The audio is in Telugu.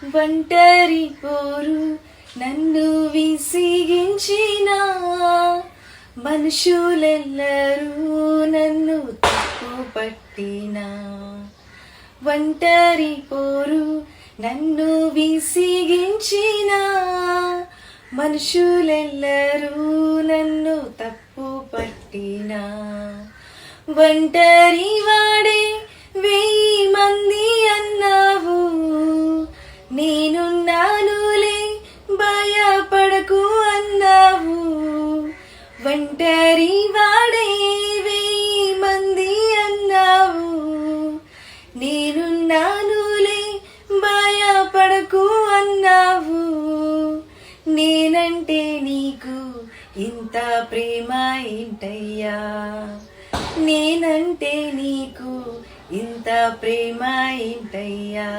ఒంటరి పోరు నన్ను విసిగించిన మనుషులెల్లరూ నన్ను తప్పు పట్టిన ఒంటరి పోరు నన్ను విసిగించిన మనుషులెల్లరూ నన్ను తప్పు పట్టిన ఒంటరి వాడే 1000 మంది అన్నావు, నేనున్నానులే భయపడకు అన్నావు. ఒంటరి వాడే 1000 మంది అన్నావు, నేనున్నానులే భయపడకు అన్నావు. నేనంటే నీకు ఇంత ప్రేమ ఏంటయ్యా, నేనంటే నీకు ఇంత ప్రేమ ఏంటయ్యా.